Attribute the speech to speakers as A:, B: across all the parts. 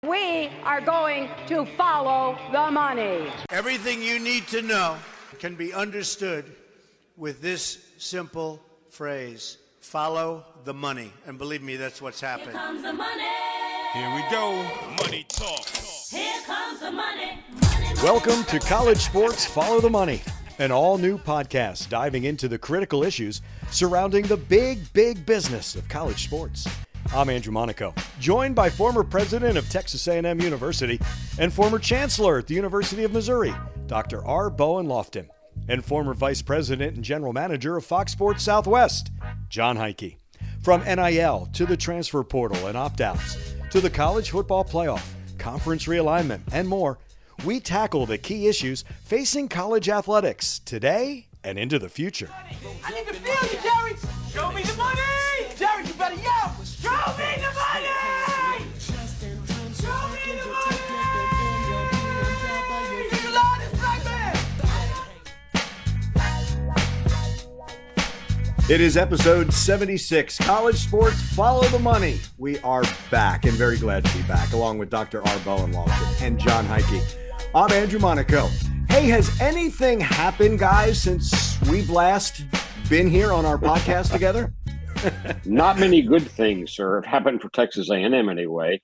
A: We are going to follow the money.
B: Everything you need to know can be understood with this simple phrase: follow the money. And believe me, that's what's happening.
C: Here comes the money.
D: Here we go. Money talk.
C: Here comes the money.
E: Welcome to College Sports Follow the Money, an all-new podcast diving into the critical issues surrounding the big business of college sports. I'm Andrew Monaco, joined by former president of Texas A&M University and former chancellor at the University of Missouri, Dr. Bowen Loftin, and former vice president and general manager of Fox Sports Southwest, Jon Heidtke. From NIL to the transfer portal and opt-outs, to the college football playoff, conference realignment, and more, we tackle the key issues facing college athletics today and into the future.
F: I need to feel you, Jerry! Show me the money! Jerry, you better yell! Show me the money! Show me the money! He's the loudest black man!
E: It is episode 76, College Sports Follow the Money. We are back and very glad to be back, along with Dr. Bowen Loftin and Jon Heidtke. I'm Andrew Monaco. Hey, has anything happened, guys, since we've last been here on our podcast together?
G: Not many good things, sir, have happened for Texas A&M anyway.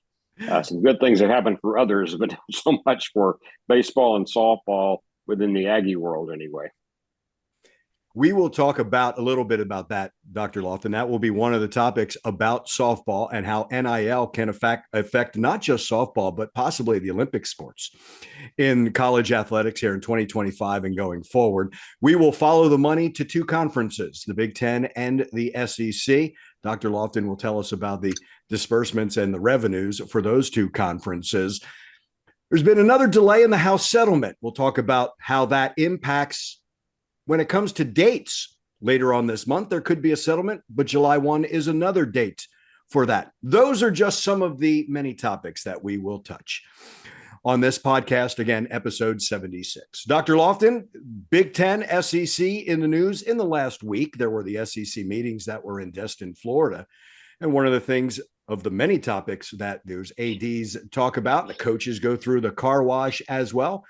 G: Some good things have happened for others, but not so much for baseball and softball within the Aggie world anyway.
E: We will talk about a little bit about that, Dr. Loftin. That will be one of the topics about softball and how NIL can affect not just softball, but possibly the Olympic sports in college athletics here in 2025 and going forward. We will follow the money to two conferences, the Big Ten and the SEC. Dr. Loftin will tell us about the disbursements and the revenues for those two conferences. There's been another delay in the House settlement. We'll talk about how that impacts when it comes to dates. Later on this month, there could be a settlement, but July 1 is another date for that. Those are just some of the many topics that we will touch on this podcast. Again, episode 76. Dr. Loftin, Big Ten, SEC in the news in the last week. There were the SEC meetings that were in Destin, Florida. And one of the things of the many topics that those ADs talk about, the coaches go through the car wash as well,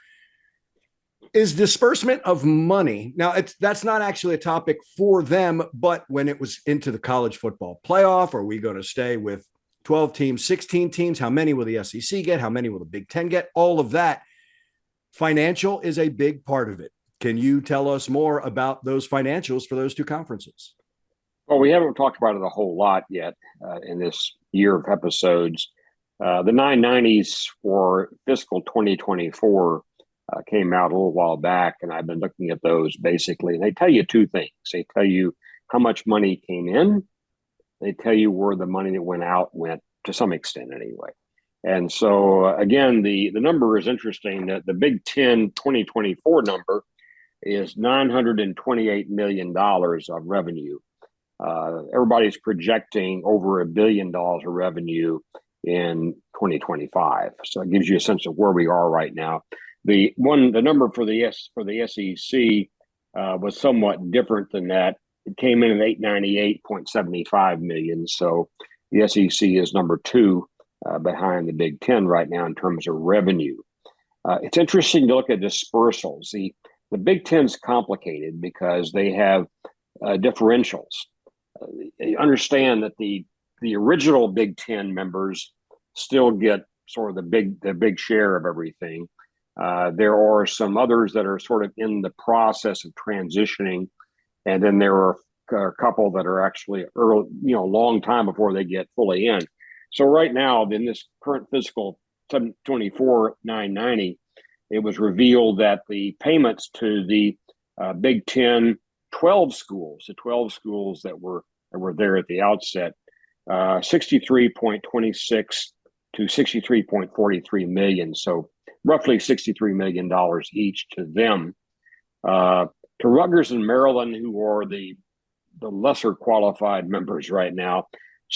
E: is disbursement of money. Now, that's not actually a topic for them, but when it was into the college football playoff, are we going to stay with 12 teams, 16 teams? How many will the SEC get? How many will the Big Ten get? All of that. Financial is a big part of it. Can you tell us more about those financials for those two conferences?
G: Well, we haven't talked about it a whole lot yet in this year of episodes. The 990s for fiscal 2024 came out a little while back, and I've been looking at those basically. And they tell you two things. They tell you how much money came in. They tell you where the money that went out went, to some extent anyway. And so, again, the number is interesting. That the Big Ten 2024 number is $928 million of revenue. Everybody's projecting over $1 billion of revenue in 2025. So it gives you a sense of where we are right now. The number for the SEC was somewhat different than that. It came in at $898.75 million. So the SEC is number two behind the Big Ten right now in terms of revenue. It's interesting to look at dispersals. The Big Ten's complicated because they have differentials. You understand that the original Big Ten members still get sort of the big share of everything. There are some others that are sort of in the process of transitioning, and then there are a couple that are actually early, a long time before they get fully in. So right now, in this current fiscal 24 990, it was revealed that the payments to the Big Ten 12 schools, the 12 schools that were there at the outset, 63.26 to 63.43 million. So roughly $63 million each to them. To Rutgers and Maryland, who are the lesser qualified members right now,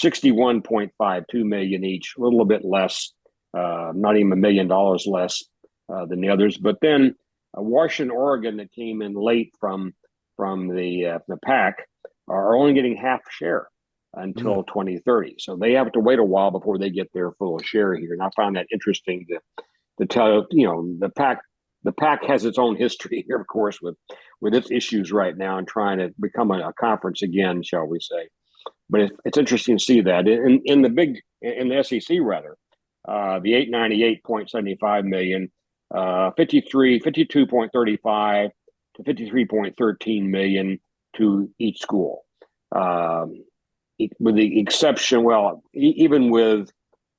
G: 61.52 million each, a little bit less, not even $1 million less than the others. But then Washington, Oregon, that came in late from the PAC, are only getting half share. until 2030. So they have to wait a while before they get their full share here. And I found that interesting to tell, the PAC has its own history here, of course, with its issues right now and trying to become a conference again, shall we say. But it's interesting to see that in the SEC rather, the 898.75 million, 52.35 to 53.13 million to each school. With the exception, even with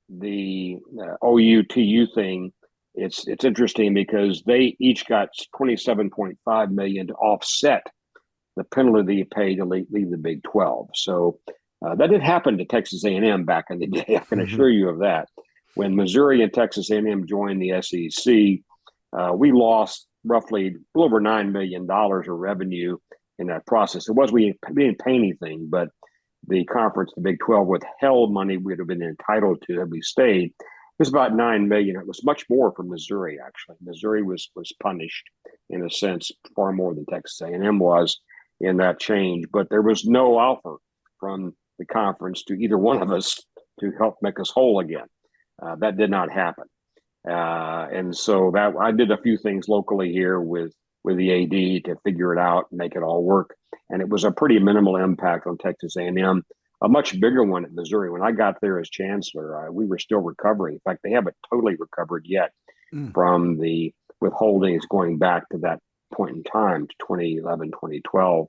G: the OU-TU thing, it's interesting because they each got 27.5 million to offset the penalty they paid to leave the Big 12. So that did happen to Texas A&M back in the day. I can assure you of that. When Missouri and Texas A&M joined the SEC, we lost roughly a little over $9 million of revenue in that process. We didn't pay anything, but the conference, the Big 12, withheld money we would have been entitled to had we stayed. It was about $9 million. It was much more for Missouri, actually. Missouri was punished, in a sense, far more than Texas A&M was in that change. But there was no offer from the conference to either one of us to help make us whole again. That did not happen. And so that I did a few things locally here with the AD to figure it out and make it all work. And it was a pretty minimal impact on Texas A&M, a much bigger one at Missouri. When I got there as chancellor, we were still recovering. In fact, they haven't totally recovered yet from the withholdings going back to that point in time, to 2011, 2012,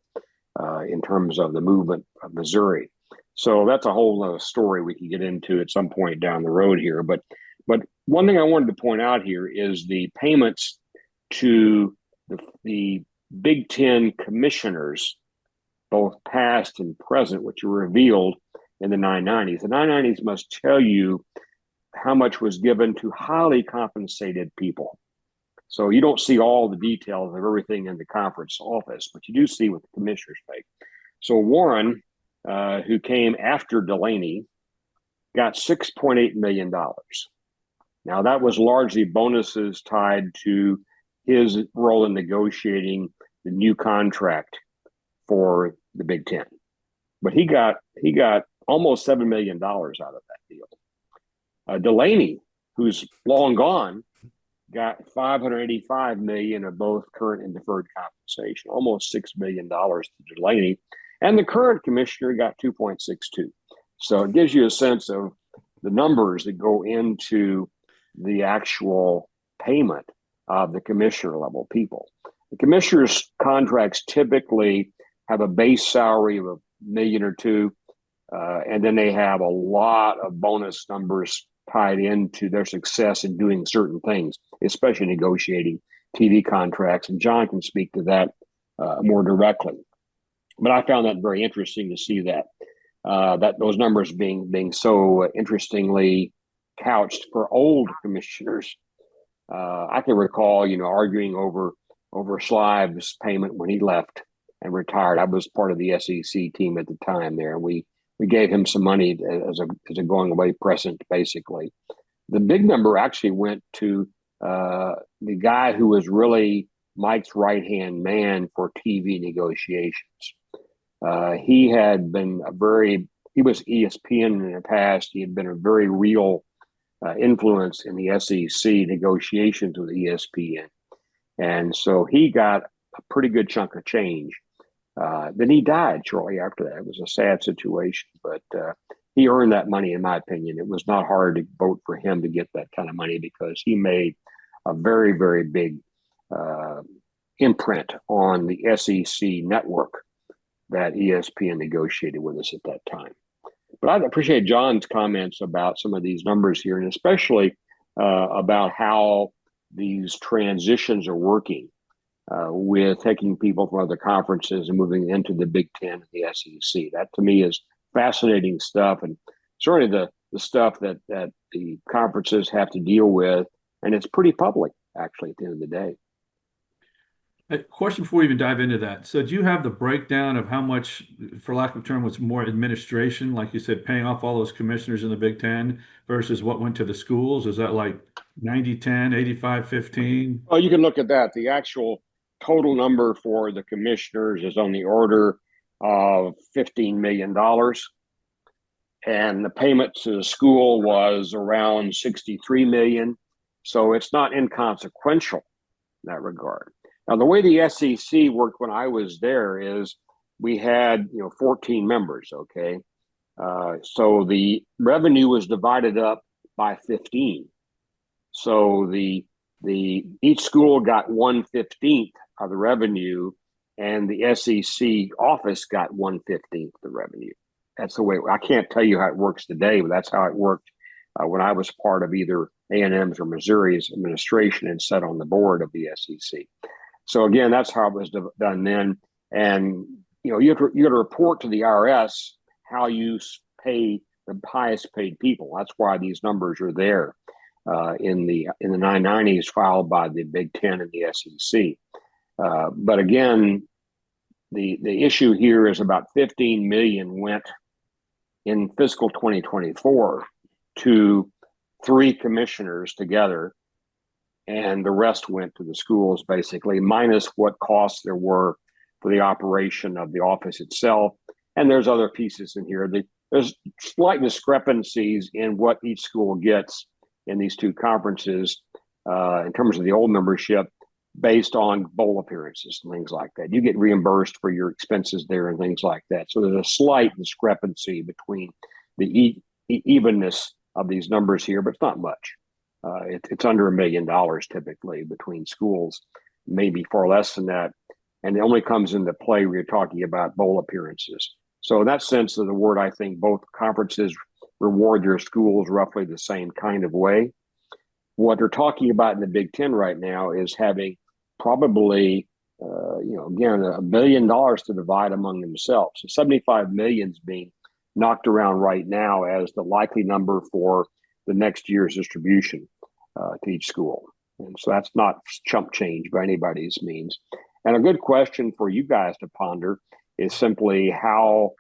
G: in terms of the movement of Missouri. So that's a whole other story we can get into at some point down the road here. But one thing I wanted to point out here is the payments to the Big Ten commissioners, both past and present, which were revealed in the 990s. The 990s must tell you how much was given to highly compensated people. So you don't see all the details of everything in the conference office, but you do see what the commissioners pay. So Warren, who came after Delaney, got $6.8 million. Now, that was largely bonuses tied to his role in negotiating the new contract for the Big Ten. But he got almost $7 million out of that deal. Delaney, who's long gone, got $585 million of both current and deferred compensation, almost $6 million to Delaney. And the current commissioner got 2.62. So it gives you a sense of the numbers that go into the actual payment of the commissioner level people. The commissioner's contracts typically have a base salary of $1 million or $2 million, and then they have a lot of bonus numbers tied into their success in doing certain things, especially negotiating TV contracts. And Jon can speak to that more directly. But I found that very interesting to see that those numbers being so interestingly couched for old commissioners. I can recall, arguing over Schleib's payment when he left and retired. I was part of the SEC team at the time there. We gave him some money as a going away present, basically. The big number actually went to the guy who was really Mike's right-hand man for TV negotiations. He had been he was ESPN in the past. He had been a very real influence in the SEC negotiations with ESPN. And so he got a pretty good chunk of change. Then he died shortly after that. It was a sad situation, but he earned that money, in my opinion. It was not hard to vote for him to get that kind of money because he made a very, very big imprint on the SEC network that ESPN negotiated with us at that time. But I appreciate Jon's comments about some of these numbers here, and especially about how these transitions are working with taking people from other conferences and moving into the Big Ten and the SEC. That to me is fascinating stuff, and certainly the stuff that the conferences have to deal with, and it's pretty public, actually, at the end of the day.
H: A question before we even dive into that. So do you have the breakdown of how much, for lack of a term, was more administration, like you said, paying off all those commissioners in the Big Ten versus what went to the schools? Is that like 90-10, 85-15?
G: Oh, you can look at that. The actual total number for the commissioners is on the order of $15 million. and the payment to the school was around 63 million. So it's not inconsequential in that regard. Now, the way the SEC worked when I was there is we had 14 members. Okay, so the revenue was divided up by 15. So the each school got 1/15 of the revenue, and the SEC office got 1/15 of the revenue. That's the way. I can't tell you how it works today, but that's how it worked when I was part of either A&M's or Missouri's administration and sat on the board of the SEC. So again, that's how it was done then. And you have to report to the IRS how you pay the highest paid people. That's why these numbers are there in the 990s filed by the Big Ten and the SEC. But again, the issue here is about 15 million went in fiscal 2024 to 3 commissioners together, and the rest went to the schools basically, minus what costs there were for the operation of the office itself. And there's other pieces in here. There's slight discrepancies in what each school gets in these 2 conferences in terms of the old membership based on bowl appearances and things like that. You get reimbursed for your expenses there and things like that. So there's a slight discrepancy between the evenness of these numbers here, but it's not much. It's under $1 million typically between schools, maybe far less than that. And it only comes into play when you're talking about bowl appearances. So in that sense of the word, I think both conferences reward their schools roughly the same kind of way. What they're talking about in the Big Ten right now is having probably, again, $1 billion to divide among themselves. So 75 million is being knocked around right now as the likely number for the next year's distribution to each school. And so that's not chump change by anybody's means. And a good question for you guys to ponder is simply how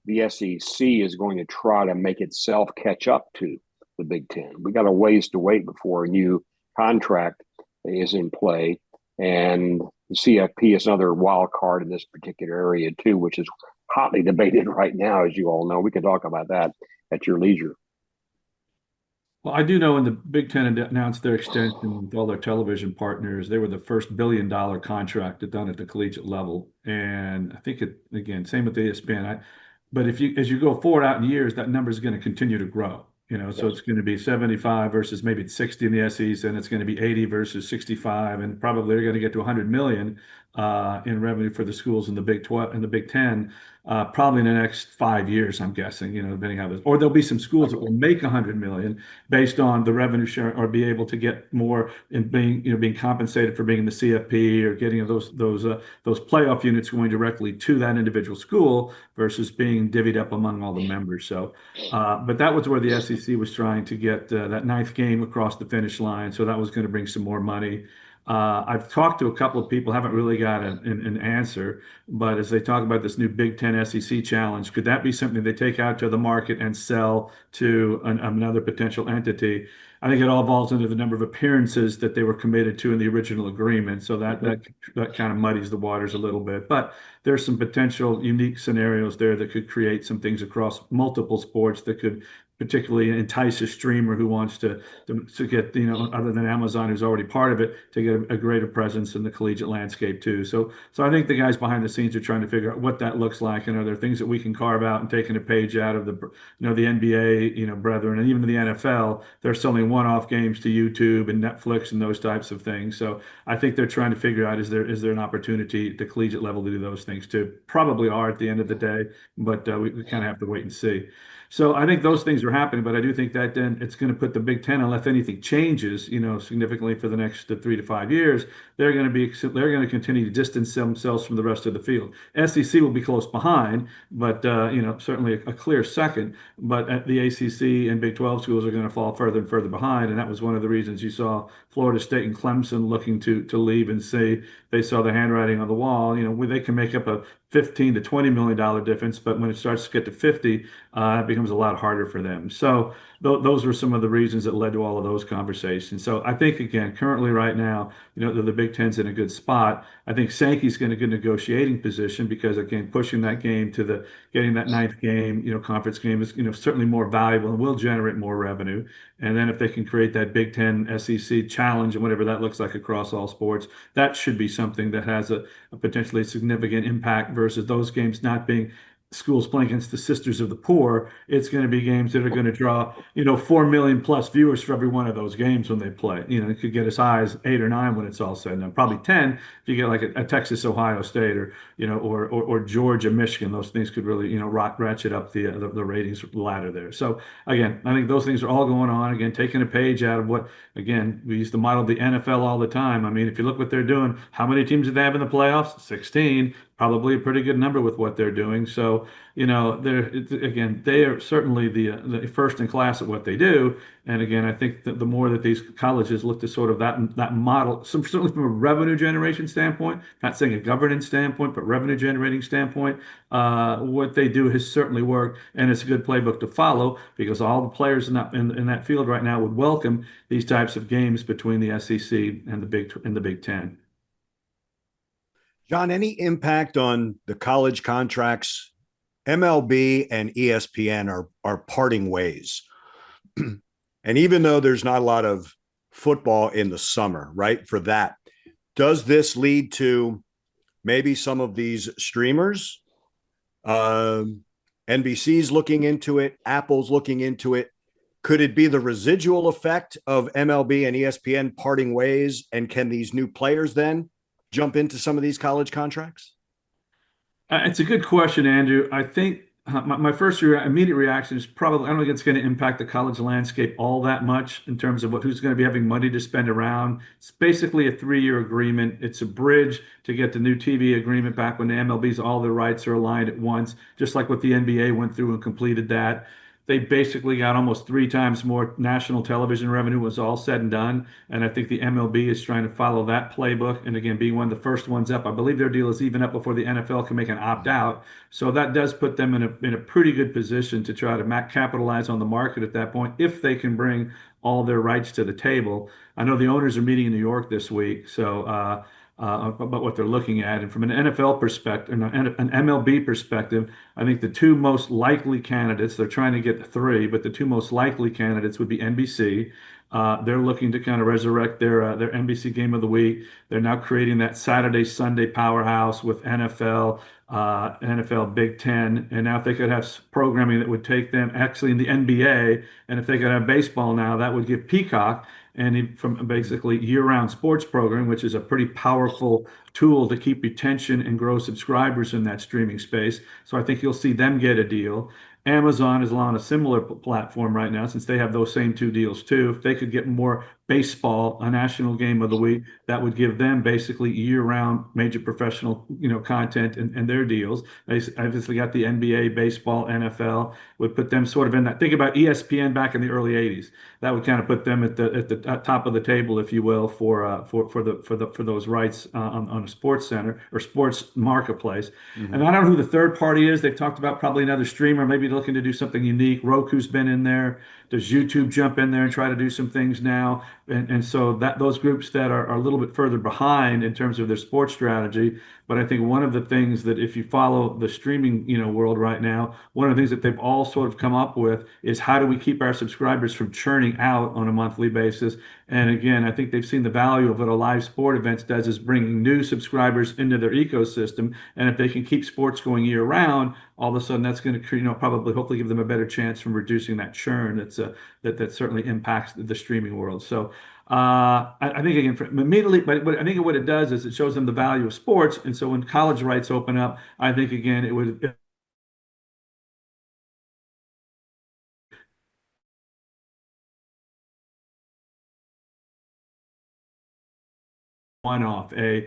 G: the SEC is going to try to make itself catch up to the Big Ten. We got a ways to wait before a new contract is in play. And the CFP is another wild card in this particular area too, which is hotly debated right now, as you all know. We can talk about that at your leisure.
H: Well, I do know when the Big Ten announced their extension with all their television partners, they were the first $1 billion contract done at the collegiate level. And I think again, same with the ESPN. But as you go forward out in years, that number is going to continue to grow. So it's going to be 75 versus maybe it's 60 in the SEC, and it's going to be 80 versus 65, and probably they're going to get to 100 million in revenue for the schools in the Big 12 and the Big 10, probably in the next 5 years, I'm guessing. Depending how this, or there'll be some schools that will make 100 million based on the revenue share, or be able to get more in being compensated for being in the CFP or getting those playoff units going directly to that individual school versus being divvied up among all the members. So, but that was where the SEC was trying to get that 9th game across the finish line. So that was going to bring some more money. I've talked to a couple of people, haven't really got an answer, but as they talk about this new Big Ten SEC challenge, could that be something they take out to the market and sell to another potential entity? I think it all falls into the number of appearances that they were committed to in the original agreement. So that kind of muddies the waters a little bit. But there's some potential unique scenarios there that could create some things across multiple sports that could particularly entice a streamer who wants to get, other than Amazon, who's already part of it, to get a greater presence in the collegiate landscape too. So I think the guys behind the scenes are trying to figure out what that looks like, and are there things that we can carve out and taking a page out of the NBA, brethren, and even the NFL. They're selling one-off games to YouTube and Netflix and those types of things. So I think they're trying to figure out, is there an opportunity at the collegiate level to do those things too? Probably are at the end of the day, but we kind of have to wait and see. So I think those things are happening, but I do think that then it's going to put the Big Ten, unless anything changes, significantly for the next 3 to 5 years, they're going to continue to distance themselves from the rest of the field. SEC will be close behind, but certainly a clear second. But at the ACC and Big 12 schools are going to fall further and further behind, and that was one of the reasons you saw Florida State and Clemson looking to leave and say they saw the handwriting on the wall. They can make up a $15 to $20 million difference, but when it starts to get to 50, it becomes a lot harder for them. So those were some of the reasons that led to all of those conversations. So I think, again, currently right now, the Big Ten's in a good spot. I think Sankey's in a good negotiating position because, again, pushing that game to getting that ninth game, conference game is, certainly more valuable and will generate more revenue. And then if they can create that Big Ten SEC challenge and whatever that looks like across all sports, that should be something that has a potentially significant impact versus those games not being schools playing against the Sisters of the Poor. It's going to be games that are going to draw, 4 million plus viewers for every one of those games when they play. It could get as high as 8 or 9 when it's all said and done. Probably 10 if you get like a Texas, Ohio State, or Georgia, Michigan. Those things could really, ratchet up the ratings ladder there. So again, I think those things are all going on. Again, taking a page out of what, again, we used to model the NFL all the time. I mean, if you look what they're doing, how many teams do they have in the playoffs? 16. Probably a pretty good number with what they're doing. So, they are certainly the first in class at what they do. And again, I think that the more that these colleges look to sort of that model, certainly from a revenue generation standpoint, not saying a governance standpoint, but revenue generating standpoint, what they do has certainly worked, and it's a good playbook to follow because all the players in that field right now would welcome these types of games between the SEC and the Big Ten.
E: John, any impact on the college contracts? MLB and ESPN are parting ways. And even though there's not a lot of football in the summer, right, for that, does this lead to maybe some of these streamers, NBC's looking into it, Apple's looking into it? Could it be the residual effect of MLB and ESPN parting ways? And can these new players then jump into some of these college contracts?
H: It's a good question, Andrew. I think my first immediate reaction is probably, I don't think it's going to impact the college landscape all that much in terms of who's going to be having money to spend around. It's basically a 3-year agreement. It's a bridge to get the new TV agreement back when the MLB's all their rights are aligned at once, just like what the NBA went through and completed that. They basically got almost 3 times more national television revenue was all said and done. And I think the MLB is trying to follow that playbook. And again, being one of the first ones up, I believe their deal is even up before the NFL can make an opt-out. So that does put them in a pretty good position to try to capitalize on the market at that point if they can bring all their rights to the table. I know the owners are meeting in New York this week, so about what they're looking at. And from an NFL perspective, an MLB perspective, I think the 2 most likely candidates, they're trying to get 3, but the 2 most likely candidates would be NBC. They're looking to kind of resurrect their NBC game of the week. They're now creating that Saturday, Sunday powerhouse with NFL, NFL, Big Ten. And now if they could have programming that would take them actually in the NBA, and if they could have baseball now, that would give Peacock and from basically year-round sports programming, which is a pretty powerful tool to keep retention and grow subscribers in that streaming space. So I think you'll see them get a deal. Amazon is on a similar platform right now since they have those same 2 deals too. If they could get more baseball, a national game of the week, that would give them basically year-round major professional, content and their deals. They obviously got the NBA, baseball, NFL, would put them sort of in that. Think about ESPN back in the early 80s. That would kind of put them at the top of the table, if you will, for those rights on a sports center or sports marketplace. Mm-hmm. And I don't know who the third party is. They've talked about probably another streamer, maybe looking to do something unique. Roku's been in there. Does YouTube jump in there and try to do some things now? And so that those groups that are a little bit further behind in terms of their sports strategy. But I think one of the things that if you follow the streaming, world right now, one of the things that they've all sort of come up with is how do we keep our subscribers from churning out on a monthly basis? And again, I think they've seen the value of what a live sport event does is bringing new subscribers into their ecosystem. And if they can keep sports going year round, all of a sudden that's going to, probably hopefully give them a better chance from reducing that churn that certainly impacts the streaming world. So I think again immediately, but I think what it does is it shows them the value of sports. And so when college rights open up, I think again it would one-off, a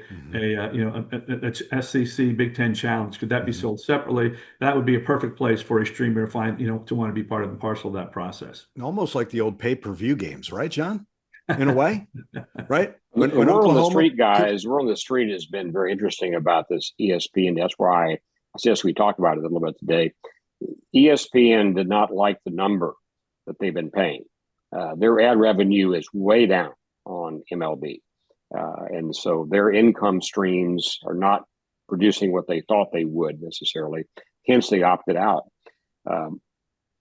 H: SEC Big Ten challenge. Could that be sold separately? That would be a perfect place for a streamer to find, to want to be part of and parcel of that process.
E: Almost like the old pay-per-view games, right, John? In a way, right?
G: When we're on the street, guys, we're on the street has been very interesting about this ESPN. That's why I suggest we talk about it a little bit today. ESPN did not like the number that they've been paying. Their ad revenue is way down on MLB. And so their income streams are not producing what they thought they would necessarily. Hence, they opted out.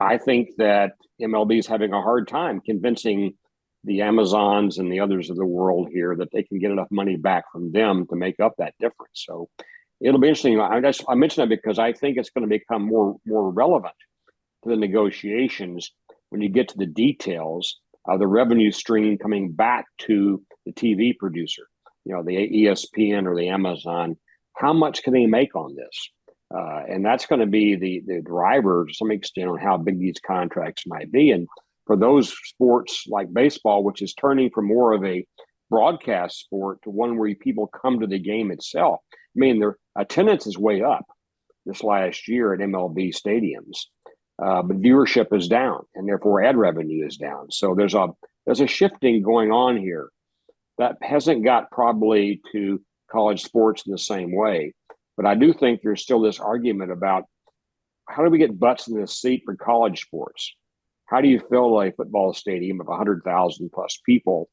G: I think that MLB is having a hard time convincing the Amazons and the others of the world here that they can get enough money back from them to make up that difference. So it'll be interesting. I mention that because I think it's going to become more relevant to the negotiations when you get to the details of the revenue stream coming back to the TV producer, the ESPN or the Amazon. How much can they make on this? And that's going to be the driver to some extent on how big these contracts might be. And for those sports like baseball, which is turning from more of a broadcast sport to one where people come to the game itself. I mean, their attendance is way up this last year at MLB stadiums, but viewership is down, and therefore ad revenue is down. So there's a shifting going on here that hasn't got probably to college sports in the same way. But I do think there's still this argument about how do we get butts in the seat for college sports? How do you fill a football stadium of 100,000 plus people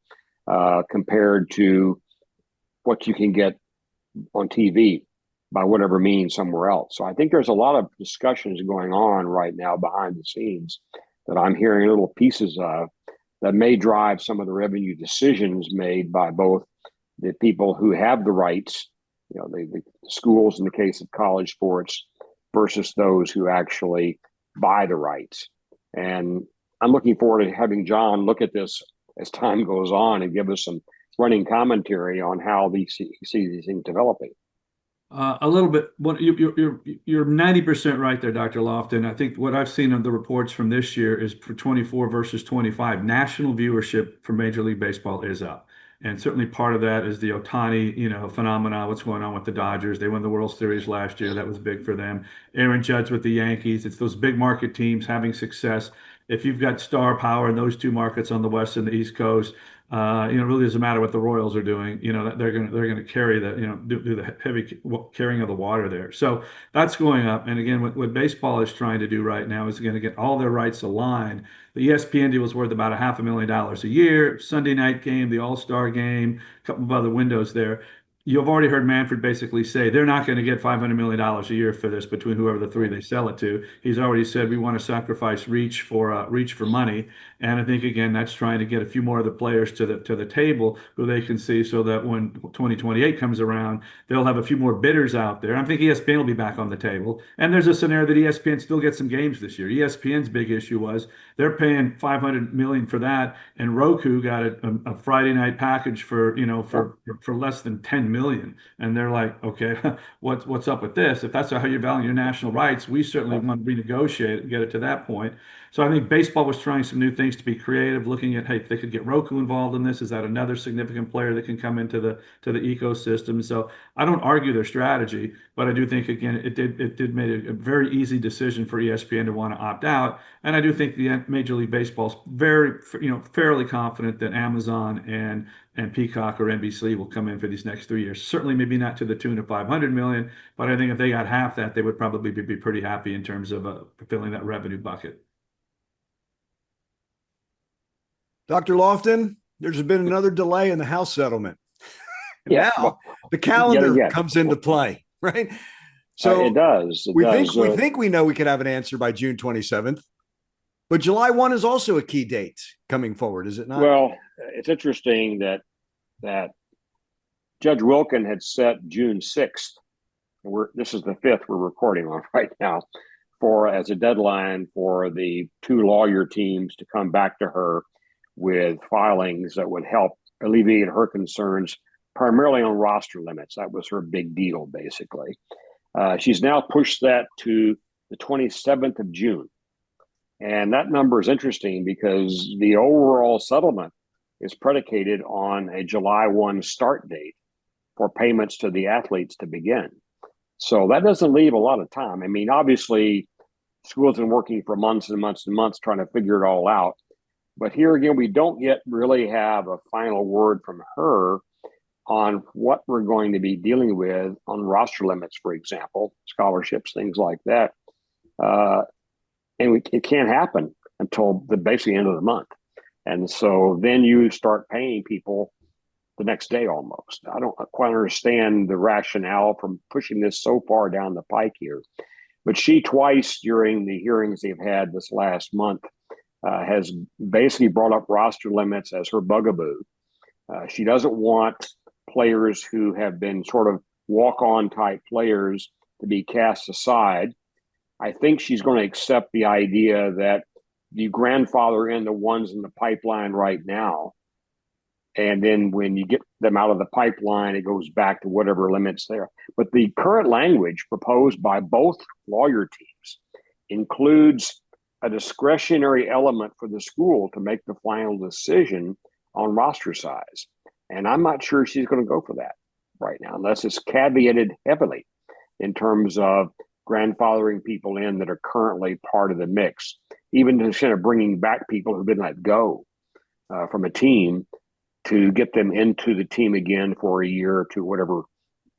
G: compared to what you can get on TV by whatever means somewhere else? So I think there's a lot of discussions going on right now behind the scenes that I'm hearing little pieces of that may drive some of the revenue decisions made by both the people who have the rights, the schools in the case of college sports, versus those who actually buy the rights. And I'm looking forward to having Jon look at this as time goes on and give us some running commentary on how he sees these things developing.
H: A little bit. You're 90% right there, Dr. Loftin. I think what I've seen of the reports from this year is for 24 versus 25, national viewership for Major League Baseball is up. And certainly part of that is the Ohtani, phenomena, what's going on with the Dodgers. They won the World Series last year. That was big for them. Aaron Judge with the Yankees. It's those big market teams having success. If you've got star power in those two markets on the West and the East Coast, it really doesn't matter what the Royals are doing. They're going to carry the, do the heavy carrying of the water there. So that's going up. And again, what baseball is trying to do right now is going to get all their rights aligned. The ESPN deal is worth about $500,000 a year. Sunday night game, the All-Star game, a couple of other windows there. You've already heard Manfred basically say they're not going to get $500 million a year for this between whoever the three they sell it to. He's already said we want to sacrifice reach for money, and I think again that's trying to get a few more of the players to the table who they can see, so that when 2028 comes around, they'll have a few more bidders out there. I think ESPN will be back on the table, and there's a scenario that ESPN still gets some games this year. ESPN's big issue was they're paying $500 million for that, and Roku got a Friday night package for less than $10 million, and they're like, okay, what's up with this? If that's how you value your national rights, we certainly want to renegotiate and get it to that point. So I think baseball was trying some new things to be creative, looking at, hey, if they could get Roku involved in this, is that another significant player that can come into the ecosystem? So I don't argue their strategy, but I do think again it did make a very easy decision for ESPN to want to opt out, and I do think the Major League Baseball's very fairly confident that Amazon and Peacock or NBC will come in for these next 3 years. Certainly, maybe not to the tune of $500 million, but I think if they got half that, they would probably be pretty happy in terms of fulfilling that revenue bucket.
E: Dr. Loftin, there's been another delay in the House settlement.
G: Yeah,
E: now the calendar comes into play, right? So
G: it does.
E: We think we know we could have an answer by June 27th, but July 1 is also a key date coming forward, is it not?
G: Well, it's interesting that Judge Wilkin had set June 6th. This is the 5th we're recording on right now, as a deadline for the two lawyer teams to come back to her with filings that would help alleviate her concerns, primarily on roster limits. That was her big deal, basically. She's now pushed that to the 27th of June. And that number is interesting because the overall settlement is predicated on a July 1 start date for payments to the athletes to begin. So that doesn't leave a lot of time. I mean, obviously, schools have been working for months and months and months trying to figure it all out. But here again, we don't yet really have a final word from her on what we're going to be dealing with on roster limits, for example, scholarships, things like that. And it can't happen until the basically end of the month. And so then you start paying people the next day almost. I don't quite understand the rationale from pushing this so far down the pike here. But she twice during the hearings they've had this last month has basically brought up roster limits as her bugaboo. She doesn't want players who have been sort of walk-on type players to be cast aside. I think she's going to accept the idea that you grandfather in the ones in the pipeline right now, and then when you get them out of the pipeline, it goes back to whatever limits there. But the current language proposed by both lawyer teams includes a discretionary element for the school to make the final decision on roster size. And I'm not sure she's going to go for that right now, unless it's caveated heavily in terms of grandfathering people in that are currently part of the mix, even to kind of bringing back people who've been let go from a team to get them into the team again for a year or two, whatever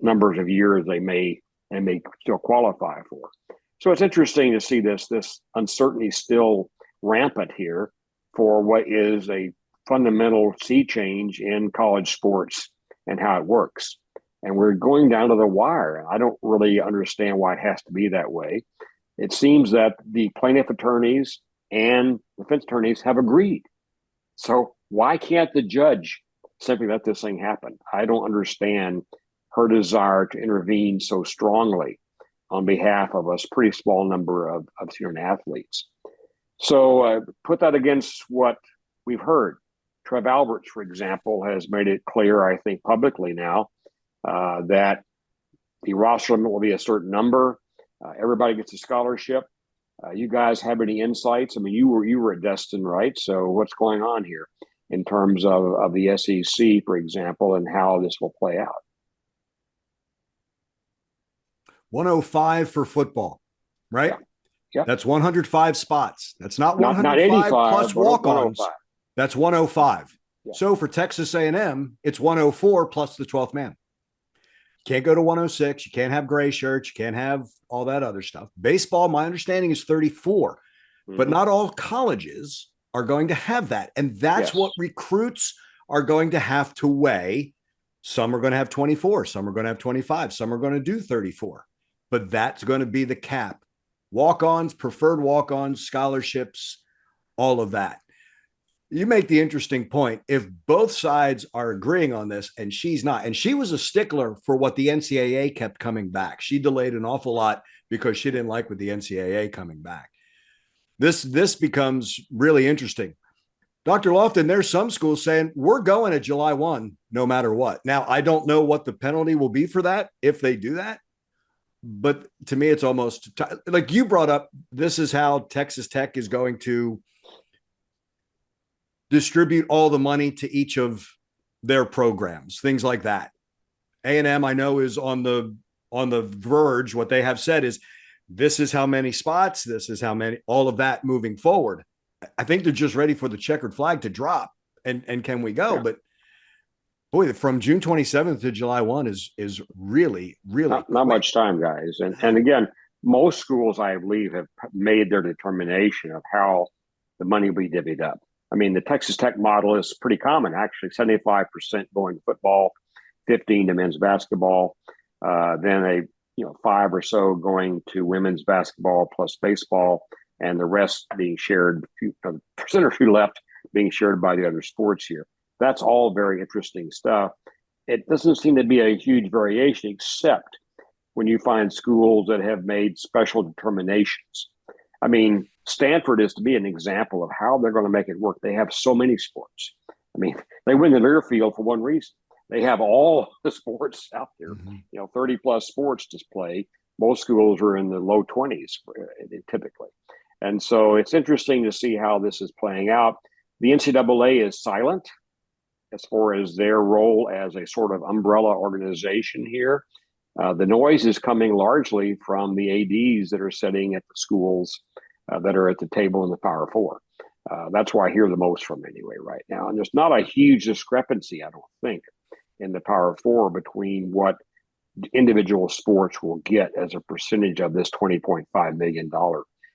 G: numbers of years they may still qualify for. So it's interesting to see this uncertainty still rampant here for what is a fundamental sea change in college sports and how it works. And we're going down to the wire. I don't really understand why it has to be that way. It seems that the plaintiff attorneys and defense attorneys have agreed. So why can't the judge simply let this thing happen? I don't understand her desire to intervene so strongly on behalf of a pretty small number of student athletes. So put that against what we've heard. Trev Alberts, for example, has made it clear, I think, publicly now, that the roster limit will be a certain number. Everybody gets a scholarship. You guys have any insights? I mean, you were at Destin, right? So what's going on here in terms of the SEC, for example, and how this will play out?
E: 105 for football, right?
G: Yeah.
E: That's 105 spots. That's not 105
G: not 85,
E: plus walk-ons.
G: 105.
E: That's 105.
G: Yeah.
E: So for Texas A&M, it's 104 plus the 12th man. You can't go to 106. You can't have gray shirts. You can't have all that other stuff. Baseball, my understanding, is 34, but not all colleges are going to have that. And that's what recruits are going to have to weigh. Some are going to have 24. Some are going to have 25. Some are going to do 34. But that's going to be the cap. Walk-ons, preferred walk-ons, scholarships, all of that. You make the interesting point. If both sides are agreeing on this and she's not, and she was a stickler for what the NCAA kept coming back. She delayed an awful lot because she didn't like what the NCAA coming back. This becomes really interesting. Dr. Loftin, there's some schools saying we're going at July 1, no matter what. Now, I don't know what the penalty will be for that if they do that. But to me, it's almost like you brought up, this is how Texas Tech is going to distribute all the money to each of their programs, things like that. A&M, I know, is on the verge. What they have said is this is how many spots, this is how many, all of that moving forward. I think they're just ready for the checkered flag to drop. And can we go? Yeah. But boy, from June 27th to July 1 is really, really
G: not much time, guys. And again, most schools, I believe, have made their determination of how the money will be divvied up. I mean, the Texas Tech model is pretty common, actually. 75% going to football, 15 to men's basketball, then 5 or so going to women's basketball plus baseball, and the rest being shared, a percent or two left being shared by the other sports here. That's all very interesting stuff. It doesn't seem to be a huge variation, except when you find schools that have made special determinations. I mean, Stanford is to be an example of how they're going to make it work. They have so many sports. I mean, they win the Learfield for one reason. They have all the sports out there, 30 plus sports to play. Most schools are in the low 20s typically. And so it's interesting to see how this is playing out. The NCAA is silent as far as their role as a sort of umbrella organization here. The noise is coming largely from the ADs that are sitting at the schools that are at the table in the Power Four. That's where I hear the most from anyway right now. And there's not a huge discrepancy, I don't think, in the Power Four between what individual sports will get as a percentage of this $20.5 million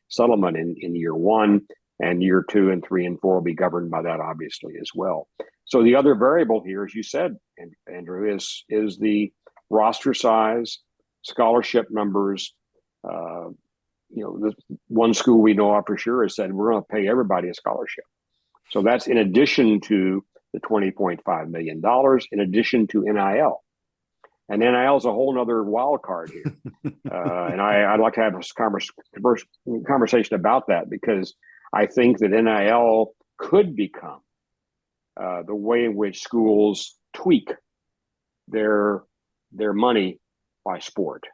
G: settlement in year one. And year 2 and 3 and 4 will be governed by that, obviously, as well. So the other variable here, as you said, Andrew, is the roster size, scholarship numbers. This one school we know of for sure has said we're going to pay everybody a scholarship. So that's in addition to the $20.5 million, in addition to NIL. And NIL is a whole other wild card here. And I'd like to have a conversation about that, because I think that NIL could become the way in which schools tweak their money by sport,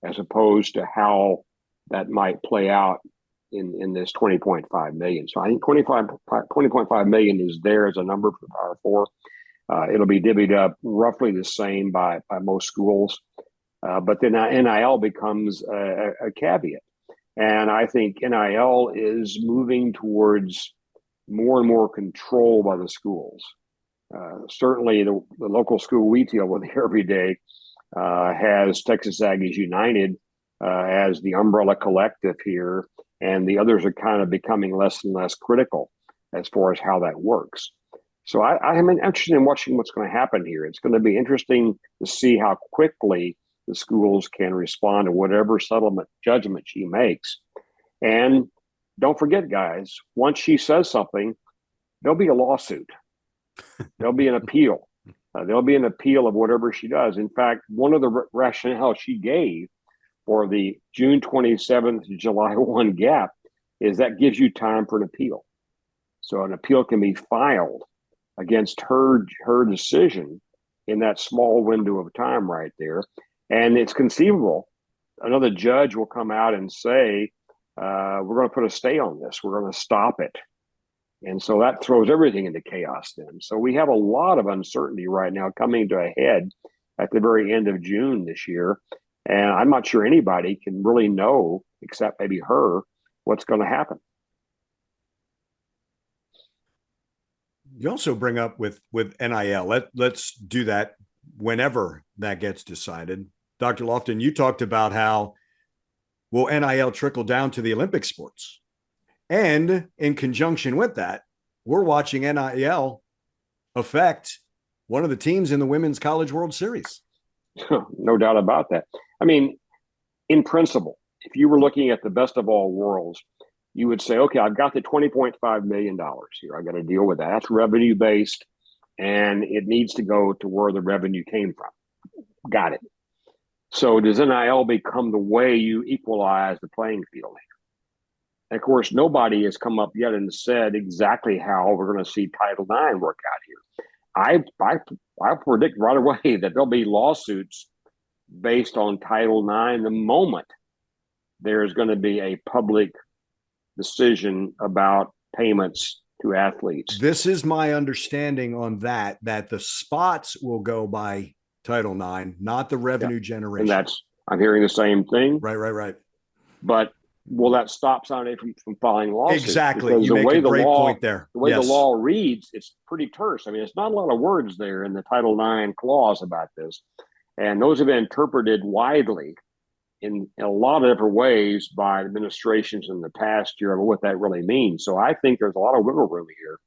G: as opposed to how that might play out in this 20.5 million. So I think 20.5 million is there as a number for the Power Four. It'll be divvied up roughly the same by most schools. But then NIL becomes a caveat. And I think NIL is moving towards more and more control by the schools. Certainly the local school we deal with every day has Texas Aggies United as the umbrella collective here, and the others are kind of becoming less and less critical as far as how that works. So I am interested in watching what's going to happen here. It's going to be interesting to see how quickly the schools can respond to whatever settlement judgment she makes. And don't forget, guys, once she says something, there'll be a lawsuit. There'll be an appeal. There'll be an appeal of whatever she does. In fact, one of the rationale she gave for the June 27th to July 1 gap is that gives you time for an appeal. So an appeal can be filed against her decision in that small window of time right there. And it's conceivable another judge will come out and say, we're going to put a stay on this. We're going to stop it. And so that throws everything into chaos then. So we have a lot of uncertainty right now coming to a head at the very end of June this year. And I'm not sure anybody can really know, except maybe her, what's going to happen.
E: You also bring up with NIL. Let's do that whenever that gets decided. Dr. Loftin, you talked about how will NIL trickle down to the Olympic sports? And in conjunction with that, we're watching NIL affect one of the teams in the Women's College World Series.
G: No doubt about that. I mean, in principle, if you were looking at the best of all worlds, you would say, okay, I've got the $20.5 million here. I've got to deal with that. That's revenue based, and it needs to go to where the revenue came from. Got it. So does NIL become the way you equalize the playing field here? And of course, nobody has come up yet and said exactly how we're going to see Title IX work out here. I predict right away that there'll be lawsuits based on Title IX the moment there's going to be a public decision about payments to athletes.
E: This is my understanding on that the spots will go by Title IX, not the revenue generation.
G: And I'm hearing the same thing.
E: Right.
G: But will that stop somebody from filing lawsuits?
E: Exactly.
G: Because
E: you make a great point there.
G: The way the law reads, it's pretty terse. I mean, it's not a lot of words there in the Title IX clause about this. And those have been interpreted widely in a lot of different ways by administrations in the past year of what that really means. So I think there's a lot of wiggle room here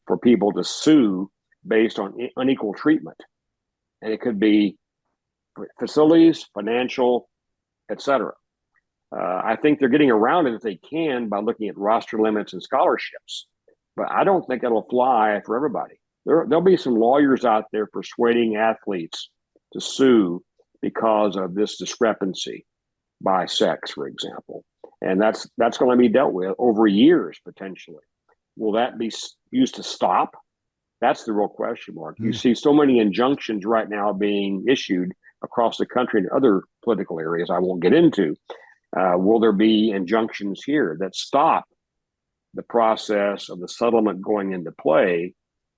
G: for people to sue based on unequal treatment. And it could be facilities, financial, etc. I think they're getting around it if they can by looking at roster limits and scholarships. But I don't think it'll fly for everybody. There'll be some lawyers out there persuading athletes to sue because of this discrepancy by sex, for example. And that's going to be dealt with over years, potentially. Will that be used to stop? That's the real question mark. You see so many injunctions right now being issued across the country in other political areas I won't get into. Will there be injunctions here that stop the process of the settlement going into play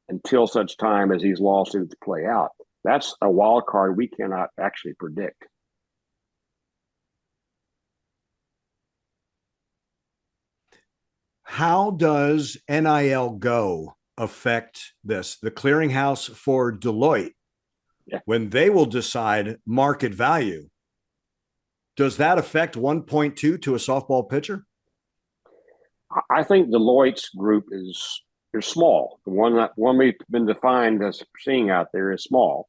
G: until such time as these lawsuits play out? That's a wild card we cannot actually predict.
E: How does NIL Go affect this? The clearinghouse for Deloitte, when they will decide market value, does that affect 1.2 to a softball pitcher?
G: I think Deloitte's group they're small. The one we've been defined as seeing out there is small.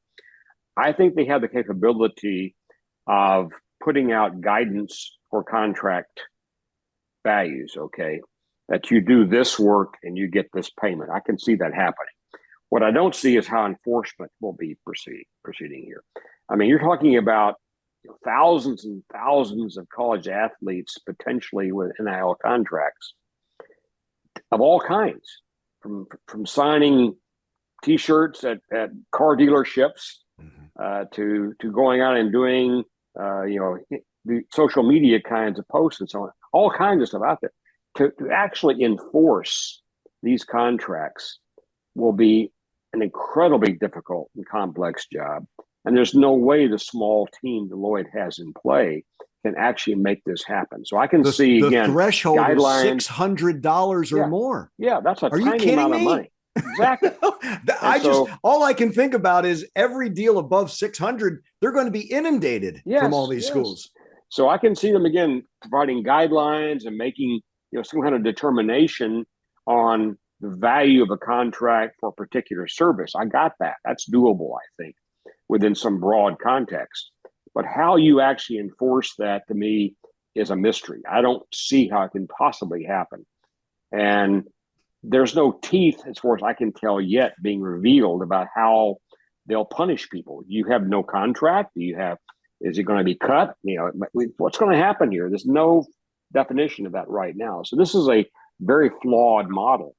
G: I think they have the capability of putting out guidance for contract values, okay, that you do this work and you get this payment. I can see that happening. What I don't see is how enforcement will be proceeding here. I mean, you're talking about thousands and thousands of college athletes potentially with NIL contracts of all kinds, from signing T-shirts at car dealerships to going out and doing the social media kinds of posts and so on, all kinds of stuff out there. To actually enforce these contracts will be an incredibly difficult and complex job. And there's no way the small team Deloitte has in play can actually make this happen. So I can see, again,
E: threshold
G: guidelines.
E: is $600 or more.
G: Yeah, that's a
E: Are you
G: tiny
E: kidding
G: amount
E: me?
G: of money. Exactly.
E: All I can think about is every deal above 600, they're going to be inundated from all these schools.
G: So I can see them, again, providing guidelines and making some kind of determination on the value of a contract for a particular service. I got that. That's doable, I think, within some broad context. But how you actually enforce that, to me, is a mystery. I don't see how it can possibly happen. And there's no teeth, as far as I can tell yet, being revealed about how they'll punish people. You have no contract. Is it going to be cut? What's going to happen here? There's no definition of that right now. So this is a very flawed model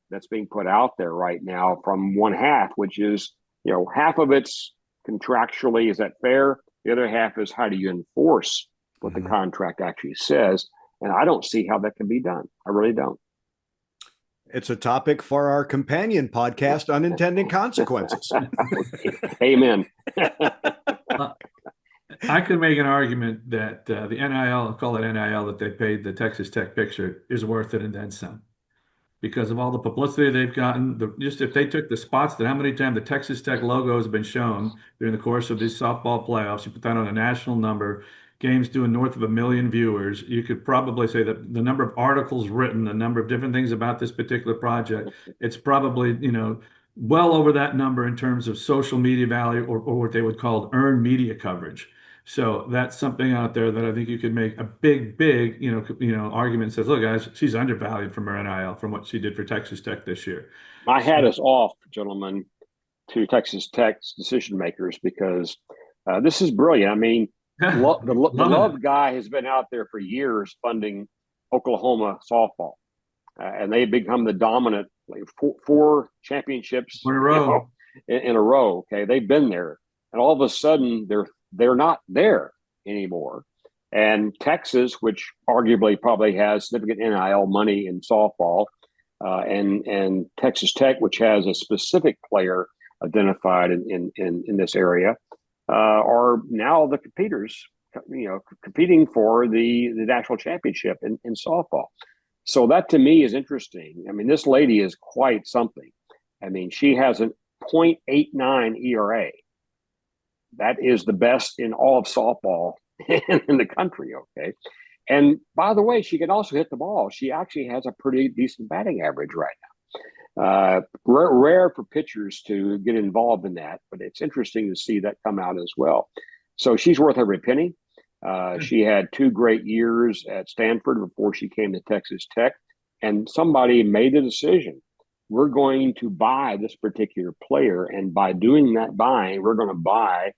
G: that's being put out there right now from one half, which is, half of it's contractually, is that fair? The other half is, how do you enforce what the contract actually says? And I don't see how that can be done. I really don't.
E: It's a topic for our companion podcast, Unintended Consequences.
G: Amen.
H: I could make an argument that the NIL, call it NIL, that they paid the Texas Tech picture is worth it and then some, because of all the publicity they've gotten. Just if they took the spots that how many times the Texas Tech logo has been shown during the course of these softball playoffs, you put that on a national number, games doing north of 1 million viewers, you could probably say that the number of articles written, the number of different things about this particular project, it's probably, well over that number in terms of social media value or what they would call earned media coverage. So that's something out there that I think you could make a big, argument. Says, look, guys, she's undervalued from her NIL from what she did for Texas Tech this year.
G: My hat is off, gentlemen, to Texas Tech's decision makers, because this is brilliant. I mean, the Love guy has been out there for years funding Oklahoma softball, and they've become the dominant, four championships
H: in a row.
G: In a row. Okay, they've been there, and all of a sudden they're not there anymore. And Texas, which arguably probably has significant NIL money in softball, and Texas Tech, which has a specific player identified in this area, are now the competitors, competing for the national championship in softball. So that, to me, is interesting. I mean, this lady is quite something. I mean, she has a 0.89 ERA. That is the best in all of softball in the country, okay? And by the way, she can also hit the ball. She actually has a pretty decent batting average right now. Rare for pitchers to get involved in that, but it's interesting to see that come out as well. So she's worth every penny. She had 2 great years at Stanford before she came to Texas Tech, and somebody made the decision. We're going to buy this particular player, and by doing that buying, we're going to buy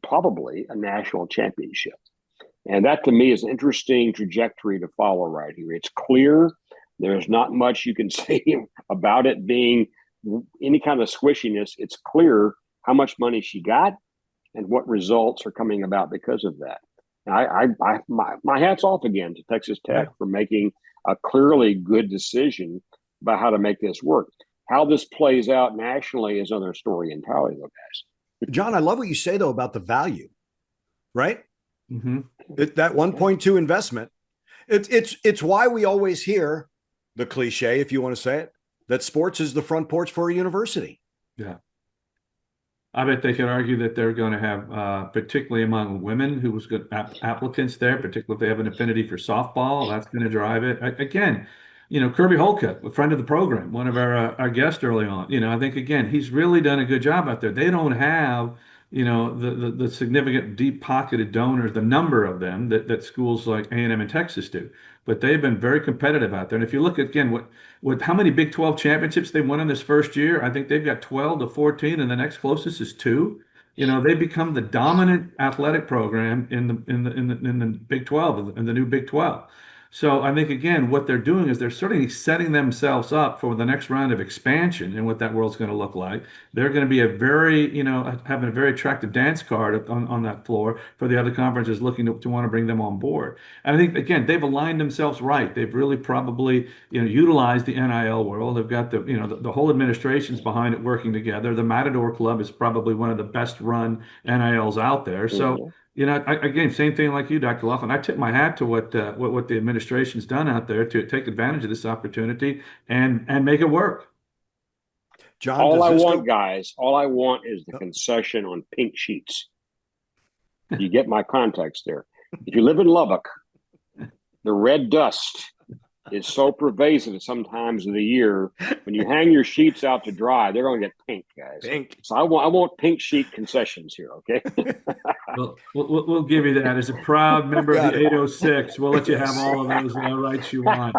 G: probably a national championship. And that, to me, is an interesting trajectory to follow right here. It's clear. There's not much you can say about it being any kind of squishiness. It's clear how much money she got and what results are coming about because of that. My hat's off again to Texas Tech for making a clearly good decision about how to make this work. How this plays out nationally is another story entirely, though, guys.
E: John, I love what you say, though, about the value, right?
H: Mm-hmm.
E: That 1.2 investment. It's why we always hear the cliche, if you want to say it, that sports is the front porch for a university.
H: Yeah. I bet they could argue that they're going to have, particularly among women who was good applicants there, particularly if they have an affinity for softball, that's going to drive it. Again, Kirby Holcutt, a friend of the program, one of our guests early on. I think again he's really done a good job out there. They don't have the significant deep-pocketed donors, the number of them that schools like A&M and Texas do, but they've been very competitive out there. And if you look again, what how many Big 12 championships they won in this first year, I think they've got 12 to 14, and the next closest is 2. They become the dominant athletic program in the Big 12, in the new Big 12. So I think again, what they're doing is they're certainly setting themselves up for the next round of expansion and what that world's going to look like. They're going to be having a very attractive dance card on that floor for the other conferences looking to want to bring them on board. And I think again, they've aligned themselves right. They've really probably utilized the NIL world. They've got the whole administration's behind it working together. The Matador Club is probably one of the best run NILs out there. So. Again, same thing like you, Dr. Loftin. I tip my hat to what the administration's done out there to take advantage of this opportunity and make it work.
E: John,
G: all I want is the concession on pink sheets. You get my context there. If you live in Lubbock, the red dust is so pervasive at some times of the year. When you hang your sheets out to dry, they're going to get pink, guys.
E: Pink.
G: So I want pink sheet concessions here, okay?
H: We'll give you that. As a proud member of the 806, we'll let you have all of those rights you want.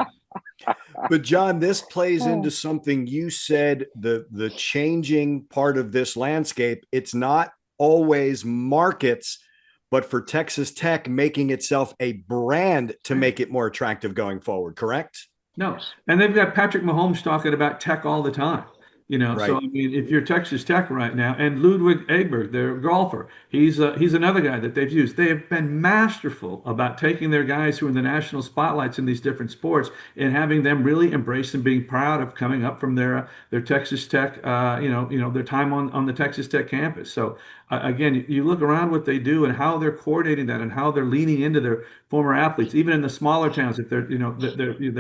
E: But John, this plays into something you said, the changing part of this landscape. It's not always markets, but for Texas Tech making itself a brand to make it more attractive going forward, correct?
H: No. And they've got Patrick Mahomes talking about Tech all the time.
E: Right.
H: So I mean, if you're Texas Tech right now, and Ludwig Egbert, their golfer, he's another guy that they've used. They have been masterful about taking their guys who are in the national spotlights in these different sports and having them really embrace and being proud of coming up from their Texas Tech, their time on the Texas Tech campus. So again, you look around what they do and how they're coordinating that and how they're leaning into their former athletes, even in the smaller towns. If there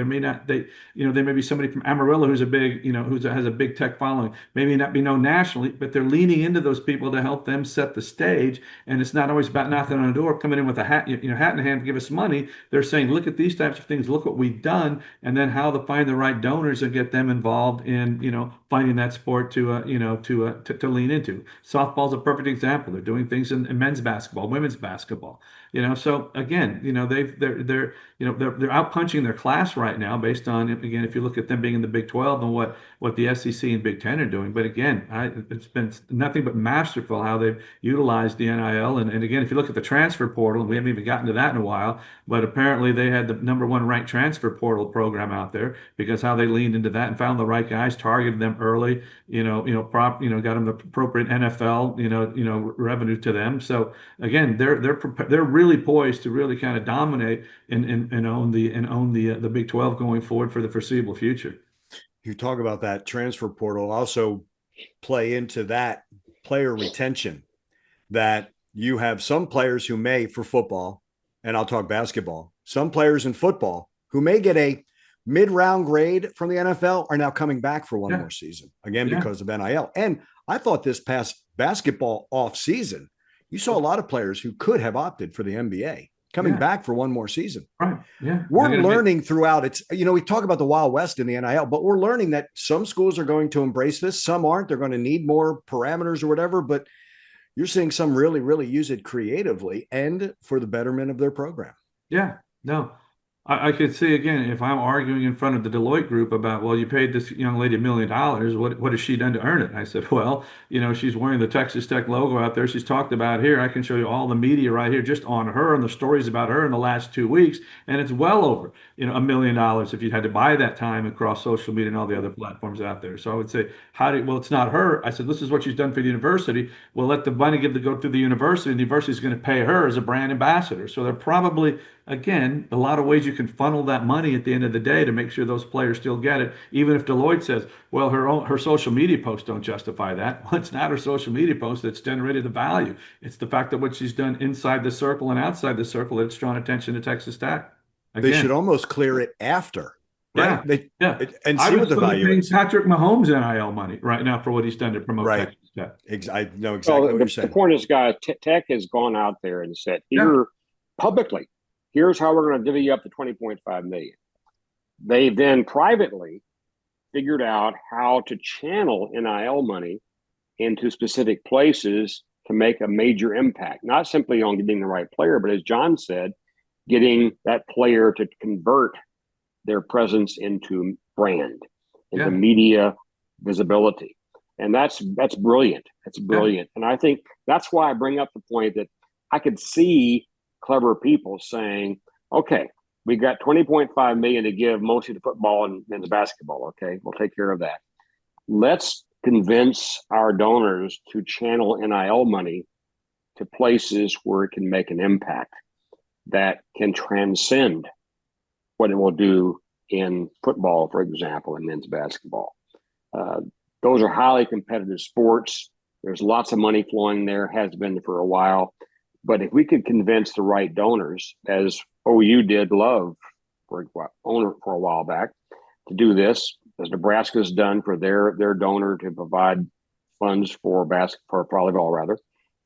H: may be somebody from Amarillo who's a big, has a big Tech following, maybe not be known nationally, but they're leaning into those people to help them set the stage. And it's not always about knocking on a door, coming in with a hat, hat in hand, give us money. They're saying, look at these types of things, look what we've done, and then how to find the right donors and get them involved in, finding that sport to lean into. Softball's a perfect example. They're doing things in men's basketball, women's basketball. So again, they're out punching their class right now based on, again, if you look at them being in the Big 12 and what the SEC and Big 10 are doing. But again, it's been nothing but masterful how they've utilized the NIL. And again, if you look at the transfer portal, and we haven't even gotten to that in a while, but apparently they had the #1 ranked transfer portal program out there because how they leaned into that and found the right guys, targeted them early, got them the appropriate NFL, revenue to them. So again, they're really poised to really kind of dominate and own the Big 12 going forward for the foreseeable future.
E: You talk about that transfer portal, also play into that player retention, that you have some players who may, for football, and I'll talk basketball, some players in football who may get a mid-round grade from the NFL are now coming back for one more season, again, because of NIL. And I thought this past basketball off season, you saw a lot of players who could have opted for the NBA coming back for one more season.
H: Right. Yeah.
E: We're learning throughout. It's, we talk about the Wild West in the NIL, but we're learning that some schools are going to embrace this. Some aren't. They're going to need more parameters or whatever, but you're seeing some really, really use it creatively and for the betterment of their program.
H: Yeah. No. I could see, again, if I'm arguing in front of the Deloitte group about, well, you paid this young lady $1 million, what has she done to earn it? And I said, well, she's wearing the Texas Tech logo out there. She's talked about here. I can show you all the media right here just on her and the stories about her in the last 2 weeks. And it's well over, $1 million if you had to buy that time across social media and all the other platforms out there. So I would say, well, it's not her. I said, this is what she's done for the university. We'll let the money go through the university, and the university is going to pay her as a brand ambassador. So they're probably, again, a lot of ways you can funnel that money at the end of the day to make sure those players still get it, even if Deloitte says, well, her social media posts don't justify that. Well, it's not her social media posts that's generated the value. It's the fact that what she's done inside the circle and outside the circle that's drawn attention to Texas Tech. Again,
E: they should almost clear it after right?
H: Yeah.
E: And
H: I
E: see
H: would
E: what the
H: still be
E: value
H: paying
E: is.
H: Patrick Mahomes NIL money right now for what he's done to promote
E: Right.
H: Texas Tech.
E: I know exactly what you're
G: The
E: saying.
G: point is, guys, Tech has gone out there and said, here publicly, here's how we're going to divvy up the $20.5 million. They then privately figured out how to channel NIL money into specific places to make a major impact, not simply on getting the right player, but as John said, getting that player to convert their presence into brand, into media visibility. And that's brilliant. That's brilliant. And I think that's why I bring up the point that I could see clever people saying, okay, we got $20.5 million to give mostly to football and men's basketball. Okay, we'll take care of that. Let's convince our donors to channel NIL money to places where it can make an impact that can transcend what it will do in football, for example, and men's basketball. Those are highly competitive sports. There's lots of money flowing there, has been for a while. But if we could convince the right donors, as OU did Love for a while back, to do this, as Nebraska's done for their donor to provide funds for volleyball, rather,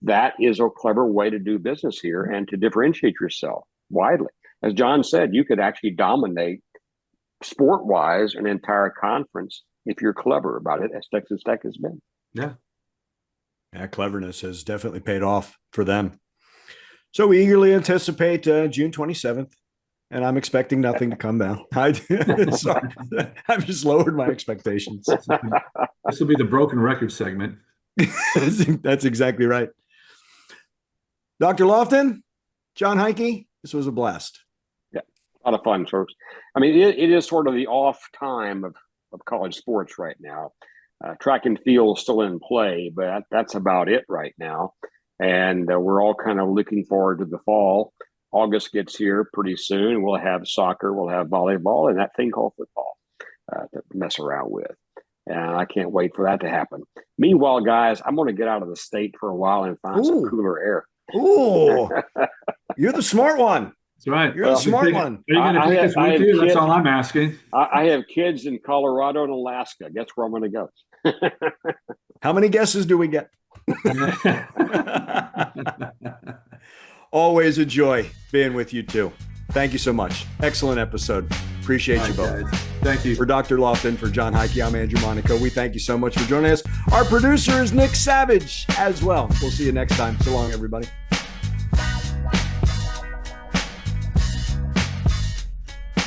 G: that is a clever way to do business here and to differentiate yourself widely. As John said, you could actually dominate sport-wise an entire conference if you're clever about it, as Texas Tech has been.
E: Yeah, cleverness has definitely paid off for them. So we eagerly anticipate June 27th, and I'm expecting nothing to come down. I've just lowered my expectations.
H: This will be the broken record segment.
E: That's exactly right. Dr. Loftin, Jon Heidtke, this was a blast.
G: Yeah, a lot of fun, folks. I mean, it is sort of the off time of college sports right now. Track and field is still in play, but that's about it right now. And we're all kind of looking forward to the fall. August gets here pretty soon. We'll have soccer, we'll have volleyball, and that thing called football to mess around with. And I can't wait for that to happen. Meanwhile, guys, I'm going to get out of the state for a while and find some cooler air.
E: Ooh, you're the smart one.
H: That's right.
E: You're the smart one.
H: Are you going to take us with you? That's all I'm asking.
G: I have kids in Colorado and Alaska. Guess where I'm going to go?
E: How many guesses do we get? Always a joy being with you two. Thank you so much. Excellent episode. Appreciate you both.
H: Guys. Thank you.
E: For Dr. Loftin, for Jon Heidtke, I'm Andrew Monaco. We thank you so much for joining us. Our producer is Nick Savage as well. We'll see you next time. So long, everybody.